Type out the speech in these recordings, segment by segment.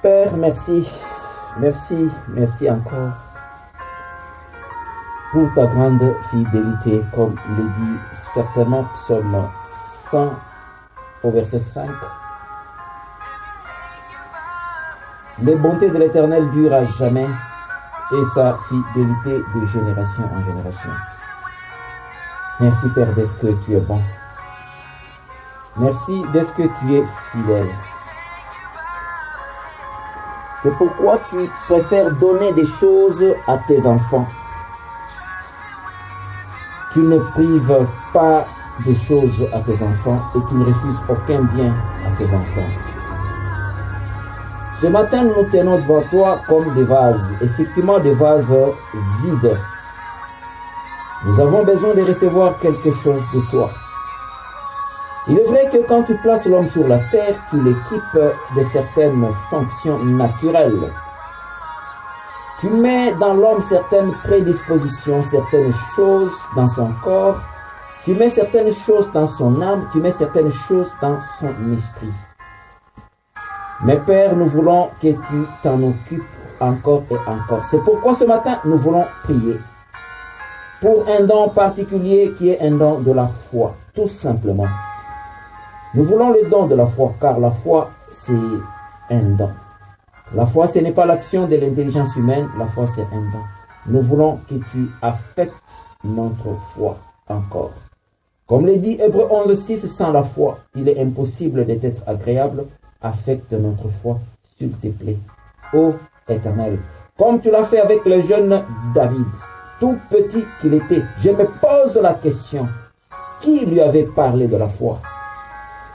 Père, merci, merci encore pour ta grande fidélité, comme le dit certainement Psaume 100 au verset 5. Les bontés de l'Éternel durent à jamais et sa fidélité de génération en génération. Merci Père d'être que tu es bon. Merci d'être que tu es fidèle. C'est pourquoi tu préfères donner des choses à tes enfants. Tu ne prives pas des choses à tes enfants et tu ne refuses aucun bien à tes enfants. Ce matin, nous nous tenons devant toi comme des vases, effectivement des vases vides. Nous avons besoin de recevoir quelque chose de toi. Il est vrai que quand tu places l'homme sur la terre, tu l'équipes de certaines fonctions naturelles. Tu mets dans l'homme certaines prédispositions, certaines choses dans son corps. Tu mets certaines choses dans son âme, tu mets certaines choses dans son esprit. Mais Père, nous voulons que tu t'en occupes encore et encore. C'est pourquoi ce matin, nous voulons prier pour un don particulier qui est un don de la foi, tout simplement. Nous voulons le don de la foi, car la foi, c'est un don. La foi, ce n'est pas l'action de l'intelligence humaine, la foi, c'est un don. Nous voulons que tu affectes notre foi encore. Comme le dit Hébreux 11:6, sans la foi, il est impossible d'être agréable. Affecte notre foi, s'il te plaît, ô Éternel. Comme tu l'as fait avec le jeune David, tout petit qu'il était, je me pose la question, qui lui avait parlé de la foi?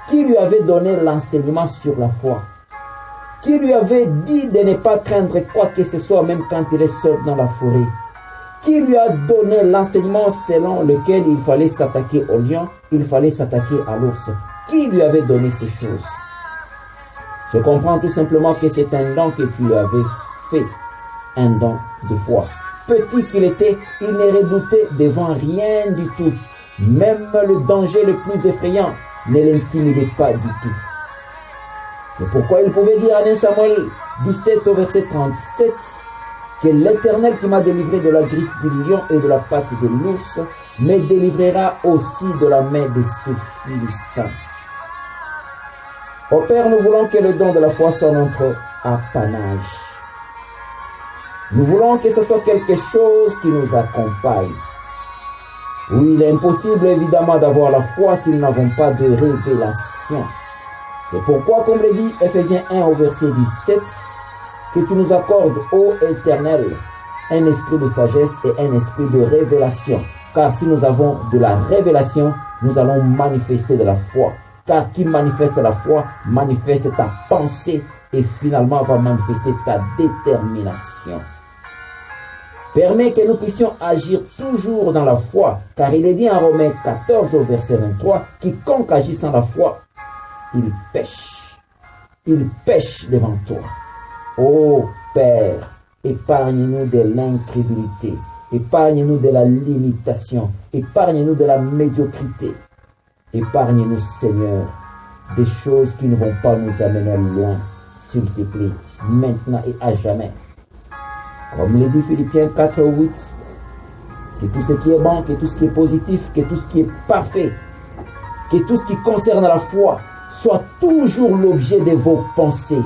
Qui lui avait donné l'enseignement sur la foi? Qui lui avait dit de ne pas craindre quoi que ce soit, même quand il est seul dans la forêt? Qui lui a donné l'enseignement selon lequel il fallait s'attaquer au lion, il fallait s'attaquer à l'ours? Qui lui avait donné ces choses? Je comprends tout simplement que c'est un don que tu lui avais fait, un don de foi. Petit qu'il était, il ne redoutait devant rien du tout. Même le danger le plus effrayant ne l'intimidait pas du tout. C'est pourquoi il pouvait dire en 1 Samuel 17 au verset 37 que l'Éternel qui m'a délivré de la griffe du lion et de la patte de l'ours me délivrera aussi de la main de ce Philistin. Ô Père, nous voulons que le don de la foi soit notre apanage. Nous voulons que ce soit quelque chose qui nous accompagne. Oui, il est impossible évidemment d'avoir la foi si nous n'avons pas de révélation. C'est pourquoi, comme le dit Ephésiens 1 au verset 17, que tu nous accordes, ô Éternel, un esprit de sagesse et un esprit de révélation. Car si nous avons de la révélation, nous allons manifester de la foi. Car qui manifeste la foi, manifeste ta pensée et finalement va manifester ta détermination. Permets que nous puissions agir toujours dans la foi, car il est dit en Romains 14 au verset 23, quiconque agit sans la foi, il pêche. Il pêche devant toi. Ô Père, épargne-nous de l'incrédulité, épargne-nous de la limitation, épargne-nous de la médiocrité. Épargne-nous, Seigneur, des choses qui ne vont pas nous amener loin, s'il te plaît, maintenant et à jamais. Comme le dit Philippiens 4:8, que tout ce qui est bon, que tout ce qui est positif, que tout ce qui est parfait, que tout ce qui concerne la foi soit toujours l'objet de vos pensées.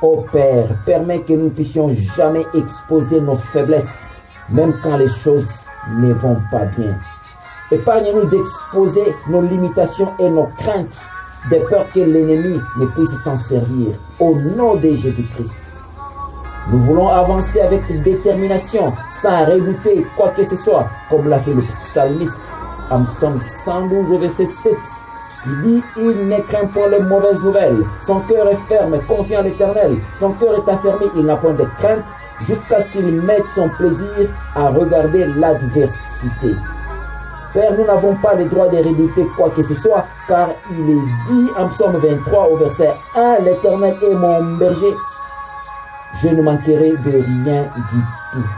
Ô Père, permets que nous ne puissions jamais exposer nos faiblesses, même quand les choses ne vont pas bien. Épargne-nous d'exposer nos limitations et nos craintes, de peur que l'ennemi ne puisse s'en servir. Au nom de Jésus-Christ, nous voulons avancer avec détermination, sans redouter quoi que ce soit, comme l'a fait le psalmiste en Psaume 112 au verset 7. Il dit, il ne craint point les mauvaises nouvelles. Son cœur est ferme, confiant en l'Éternel. Son cœur est affermi, il n'a point de crainte, jusqu'à ce qu'il mette son plaisir à regarder l'adversité. Père, nous n'avons pas le droit de redouter quoi que ce soit, car il est dit en Psaume 23 au verset 1, l'Éternel est mon berger. Je ne manquerai de rien du tout.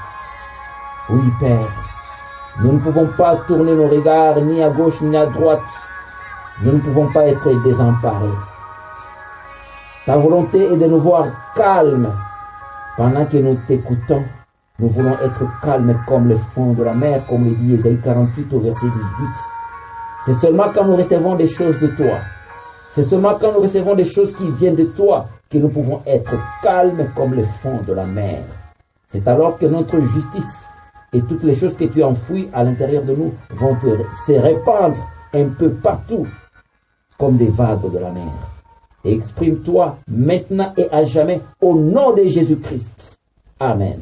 Oui, Père, nous ne pouvons pas tourner nos regards ni à gauche ni à droite. Nous ne pouvons pas être désemparés. Ta volonté est de nous voir calmes. Pendant que nous t'écoutons, nous voulons être calmes comme le fond de la mer, comme le dit Ésaïe 48 au verset 18. C'est seulement quand nous recevons des choses de toi, c'est seulement quand nous recevons des choses qui viennent de toi que nous pouvons être calmes comme le fond de la mer. C'est alors que notre justice et toutes les choses que tu as enfouies à l'intérieur de nous vont se répandre un peu partout comme des vagues de la mer. Exprime-toi maintenant et à jamais au nom de Jésus-Christ. Amen.